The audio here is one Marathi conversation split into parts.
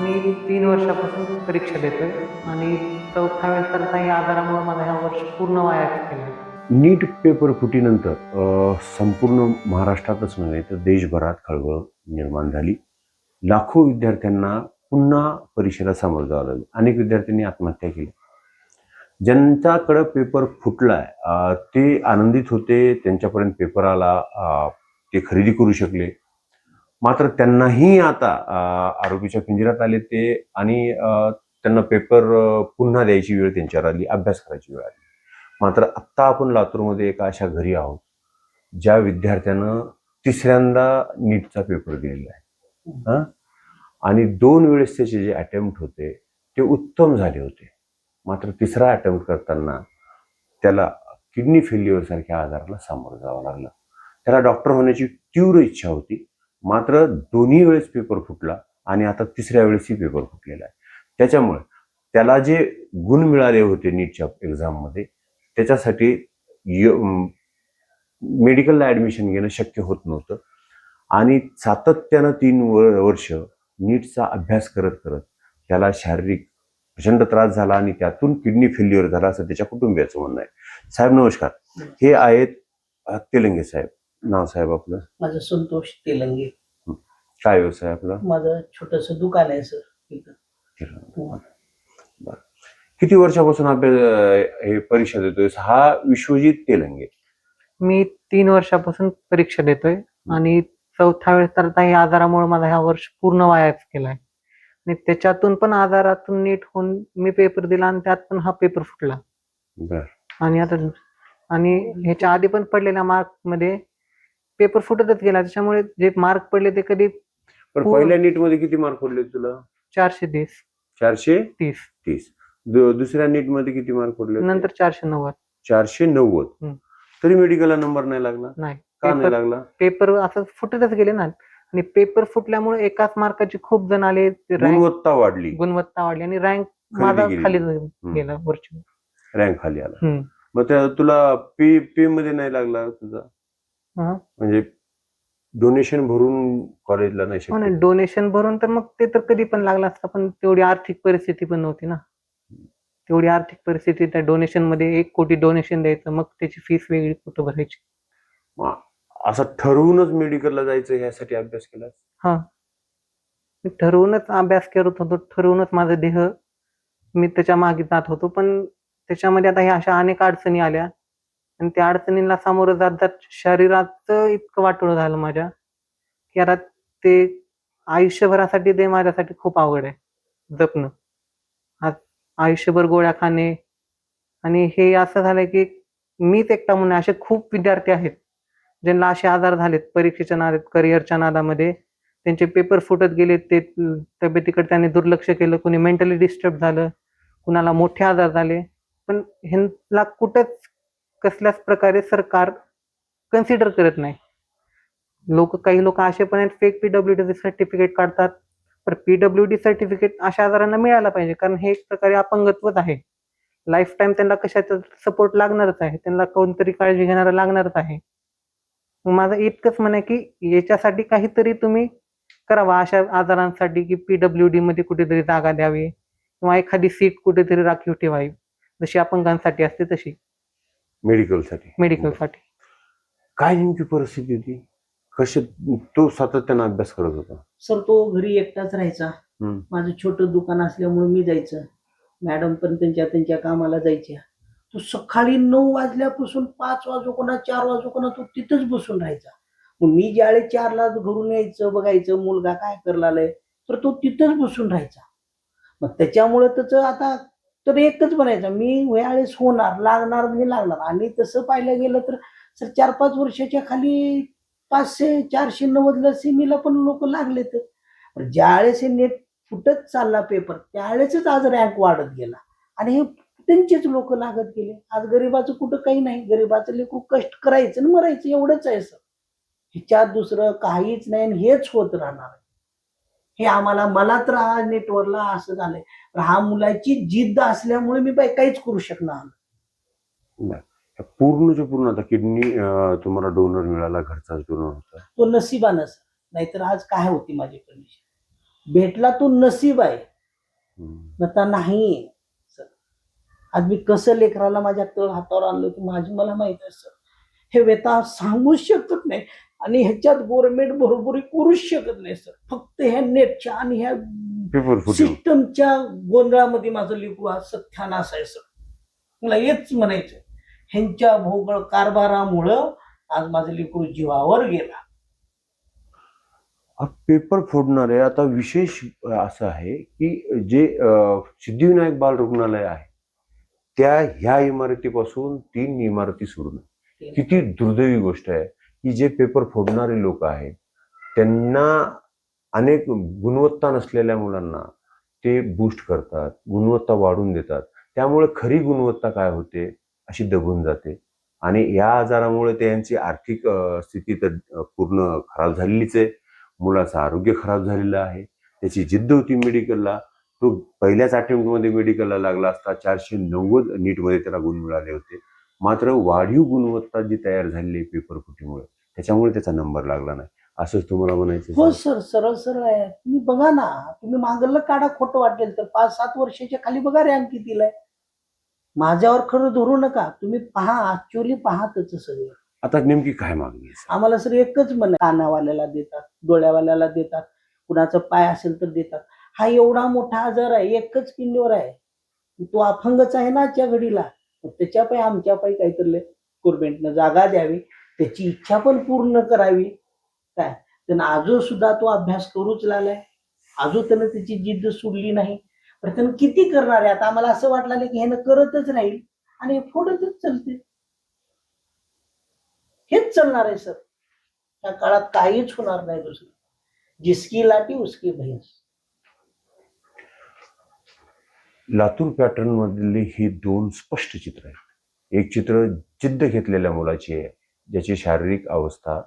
मी 3 वर्षापासून परीक्षा देतोय आणि 4थ्या वेळेस तर काही आजारामुळे माझं ह्या वर्ष पूर्ण वाया गेलं. नीट पेपर फुटीनंतर संपूर्ण महाराष्ट्रातच नव्हे तर देशभरात खळबळ निर्माण झाली. लाखो विद्यार्थ्यांना पुन्हा परीक्षेला सामोरं जावं लागलं. अनेक विद्यार्थ्यांनी आत्महत्या केली. ज्यांच्याकडं पेपर फुटलाय ते आनंदित होते, त्यांच्यापर्यंत पेपर आला, ते खरेदी करू शकले. मात्र त्यांनाही आता आरोपीच्या पिंजऱ्यात आले ते आणि त्यांना पेपर पुन्हा द्यायची वेळ त्यांच्यावर आली, अभ्यास करायची वेळ आली. मात्र आत्ता आपण लातूरमध्ये एका अशा घरी आहोत ज्या विद्यार्थ्यानं तिसऱ्यांदा नीटचा पेपर दिलेला आहे. आणि 2 वेळेस त्याचे जे अटेम्प्ट होते ते उत्तम झाले होते. मात्र तिसरा अटेम्प्ट करताना त्याला किडनी फेल्युअर सारख्या आजाराला सामोरं जावं लागलं. त्याला डॉक्टर होण्याची तीव्र इच्छा होती, मात्र दोन्ही वेळेस पेपर फुटला आणि आता तिसऱ्या वेळेसही पेपर फुटलेला आहे. त्याच्यामुळे त्याला जे गुण मिळाले होते नीटच्या एक्झाममध्ये त्याच्यासाठी मेडिकलला ॲडमिशन घेणं शक्य होत नव्हतं. आणि सातत्यानं 3 वर्ष नीटचा अभ्यास करत करत त्याला शारीरिक प्रचंड त्रास झाला आणि त्यातून किडनी फेल्युअर झाला असं त्याच्या कुटुंबियाचं म्हणणं आहे. साहेब नमस्कार. हे आहेत तेलंगे साहेब. नाव साहेब आपलं? माझं संतोष तेलंगे. काय व्यवसाय आपला? माझं छोटंसं दुकान आहे सर इथं. बरं. किती वर्षापासून अभ्यास हे परीक्षा देतोय? हा विश्वजित तेलंगे. मी 3 वर्षापासून परीक्षा देतोय आणि 4थ्या वेळेस तर काही आजारामुळे माझा ह्या वर्ष पूर्ण वायाच गेलाय. आणि त्याच्यातून पण आजारातून नीट होऊन मी पेपर दिला आणि त्यात पण हा पेपर फुटला. बर. आणि आता आणि ह्याच्या आधी पण पडलेल्या मार्कमध्ये पेपर फुटतच गेला. त्याच्यामुळे जे मार्क पडले ते कधी पण पहिल्या नीट मध्ये किती मार्क पडले तुला? 430. 430. दुसऱ्या नीट मध्ये किती मार्क पडले? नंतर 490. 490. तरी मेडिकलला नंबर नाही लागला? नाही. का नाही लागला? पेपर असं फुटतच गेले ना. आणि पेपर फुटल्यामुळे एकाच मार्काचे खूप जण आले. गुणवत्ता वाढली आणि रँक माझा खाली गेला वरची. रँक खाली आला. मग त्या तुला पी मध्ये नाही लागला तुझा? म्हणजे डोनेशन भरून कॉलेजला नाही शकत? डोनेशन भरून तर मग ते तर कधी पण लागला असता, पण तेवढी आर्थिक परिस्थिती पण नव्हती ना. तेवढी आर्थिक परिस्थिती त्या डोनेशन मध्ये 1 कोटी डोनेशन द्यायचं, मग त्याची फीस वेगळी कुठं भरायची. असं ठरवूनच मेडिकलला जायचं ह्यासाठी अभ्यास केला? हा, मी ठरवूनच अभ्यास करत होतो, ठरवूनच माझं देह मी त्याच्या मागे जात होतो. पण त्याच्यामध्ये आता ह्या अशा अनेक अडचणी आल्या आणि त्या अडचणींना सामोरं जात जात शरीराचं इतकं वाटोळं झालं माझ्या, की आता ते आयुष्यभरासाठी ते माझ्यासाठी खूप अवघड आहे जपणं. आयुष्यभर गोळ्या खाणे. आणि हे असं झालंय की मीच एकटा म्हणून असे खूप विद्यार्थी आहेत ज्यांना असे आजार झालेत परीक्षेच्या नादात, करिअरच्या नादामध्ये. त्यांचे पेपर फुटत गेले, ते तब्येतीकडे त्यांनी दुर्लक्ष केलं, कुणी मेंटली डिस्टर्ब झालं, कुणाला मोठे आजार झाले. पण ह्यांना कुठंच कसल्याच प्रकारे सरकार कन्सिडर करत नाही. काही लोक असे पण आहेत, फेक पीडब्ल्यूडी सर्टिफिकेट काढतात. पण पीडब्ल्यूडी सर्टिफिकेट अशा आजारांना मिळायला पाहिजे, कारण हे एक प्रकारे अपंगत्वच आहे. लाईफ टाइम त्यांना कशाचा सपोर्ट लागणारच आहे, त्यांना कोणतरी काळजी घेणारा लागणारच आहे. माझं इतकंच म्हणणं आहे की याच्यासाठी काहीतरी तुम्ही करावा, अशा आजारांसाठी, की पीडब्ल्यूडी मध्ये कुठेतरी जागा द्यावी किंवा एखादी सीट कुठेतरी राखीव ठेवावी, जशी अपंगांसाठी असते तशी मेडिकलसाठी. काय नेमकी परिस्थिती होती? कशी तो सातत्यानं अभ्यास करत होता? सर तो घरी एकटाच राहायचा. माझं छोटं दुकान असल्यामुळे मी जायचं, मॅडम पण त्यांच्या कामाला जायच्या. तो सकाळी 9 वाजल्यापासून 5 वाजोकोना 4 वाजोकोना तो तिथंच बसून राहायचा. मग मी ज्यावेळेस 4ला घरून यायचं, बघायचं मुलगा काय करलाय, तर तो तिथंच बसून राहायचा. मग त्याच्यामुळे त्याचं आता तर एकच बनायचं, मी वेळेस होणार, लागणार म्हणजे लागणार. आणि तसं पाहायला गेलं तर सर 4-5 वर्षाच्या खाली 500-490ला सेमीला पण लोक लागले. तर ज्यावेळेस हे नेट फुटत चालला पेपर, त्यावेळेसच आज रँक वाढत गेला आणि हे त्यांचेच लोक लागत गेले. आज गरीबाचं कुठं काही नाही, गरीबाचं लेकरू कष्ट करायचं आणि मरायचं एवढंच आहे सर. ह्याच्यात दुसरं काहीच नाही आणि हेच होत राहणार. हे मला तर हा नेटवरला असं झालंय, हा मुलाची जिद्द असल्यामुळे मी काहीच करू शकणार नाही. पूर्णच्या पूर्ण आता किडनी तुम्हाला डोनर मिळाला, घरचाच डोनर होता, तो नशिबानं सर, नाहीतर आज काय होती माझी कंडिशन. भेटला तो नसीब आहे, हम्म. नता नाही सर. आज मी कसं लेकराला माझ्या तळ हातावर आणलं होतं माझी मला माहित आहे सर. हे व्यथा सांगूच शकत नाही आणि ह्याच्यात गव्हर्नमेंट बरोबरी करूच शकत नाही सर. फक्त ह्या नेटच्या आणि ह्या पेपर फुटी सिस्टमच्या गोंधळामध्ये माझं लेकरू आज सत्यानाश आहे सर. मला हेच म्हणायचं, ह्यांच्या भोगळ कारभारामुळं आज माझं लेकरू जीवावर गेला. पेपर फोडणारे आता विशेष असं आहे की जे सिद्धिविनायक बाल रुग्णालय आहे त्या ह्या इमारतीपासून 3 इमारती सोडून किती दुर्दैवी गोष्ट आहे की जे पेपर फोडणारे लोक आहेत त्यांना अनेक गुणवत्ता नसलेल्या मुलांना ते बूस्ट करतात, गुणवत्ता वाढवून देतात. त्यामुळे खरी गुणवत्ता काय होते अशी दबून जाते आणि या आजारामुळे त्यांची आर्थिक स्थिती तर पूर्ण खराब झालेलीच आहे. मुलाचं आरोग्य खराब झालेलं आहे. त्याची जिद्द होती मेडिकलला, तो पहिल्याच अटेम्प्टमध्ये मेडिकलला लागला असता 490 नीटमध्ये त्याला गुण मिळाले होते. मात्र वाढीव गुणवत्ता जी तयार झालेली आहे पेपर फुटीमुळे त्याच्यामुळे त्याचा नंबर लागला नाही असंच तुम्हाला म्हणायचं. हो सर, सरळ सरळ आहे. तुम्ही बघा ना, तुम्ही मागलं काढा खोटं वाटेल तर 5-7 वर्षाच्या खाली बघा रँक कितीला आहे. माझ्यावर खरं धरू नका, तुम्ही पहा, ऍक्च्युअली पहा त्याचं सगळं. आता नेमकी काय मागणी आहे? आम्हाला सर एकच म्हण, कानावाल्याला देतात, डोळ्यावाल्याला देतात, कुणाचा पाय असेल तर देतात. हा एवढा मोठा आजार आहे, एकच किंडीवर आहे, तो अपंगच आहे ना आजच्या घडीला. त्याच्या पायी आमच्या पायी काहीतरी गव्हर्नमेंटनं जागा द्यावी, त्याची इच्छा पण पूर्ण करावी. काय त्यानं आजो सुद्धा तो अभ्यास करूच लागलाय, आजो त्यानं त्याची जिद्द सोडली नाही. तर त्यानं किती करणार आहे? आता आम्हाला असं वाटलं की ह्यानं करतच राहील आणि फोडतच चालते. हेच चालणार आहे सर. त्या काळात काहीच होणार नाही दुसरं. जिसकी लाठी उसकी भैंस. लातूर पॅटर्न मधली ही 2 स्पष्ट चित्र आहेत. एक चित्र जिद्द घेतलेल्या मुलाची आहे ज्याची शारीरिक अवस्था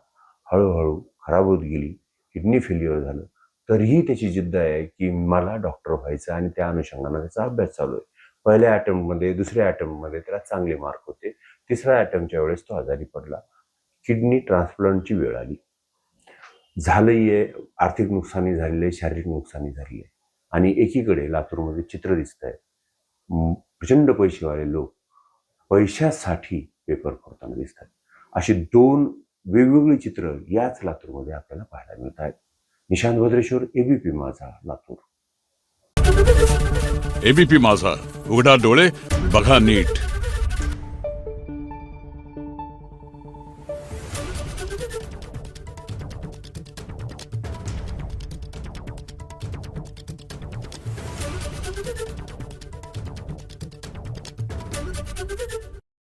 हळूहळू खराब होत गेली, किडनी फेल्युअर झालं, तरीही त्याची जिद्द आहे की मला डॉक्टर व्हायचं आणि त्या अनुषंगाने त्याचा अभ्यास चालू आहे. पहिल्या अटेम्प्टमध्ये, दुसऱ्या अटेम्प्टमध्ये त्याला चांगले मार्क होते. तिसऱ्या अटेम्प्टच्या वेळेस तो आजारी पडला, किडनी ट्रान्सप्लांटची वेळ आली. झालंही आहे, आर्थिक नुकसानी झालेली आहे, शारीरिक नुकसानी झाली आहे. आणि एकीकडे लातूरमध्ये चित्र दिसत आहे, प्रचंड पैसेवाले लोक पैशासाठी पेपर फोडताना दिसतात. अशी 2 वेगवेगळी चित्र याच लातूरमध्ये आपल्याला पाहायला मिळत आहेत. निशांत भद्रेश्वर, एबीपी माझा, लातूर. एबीपी माझा, उघडा डोळे बघा नीट.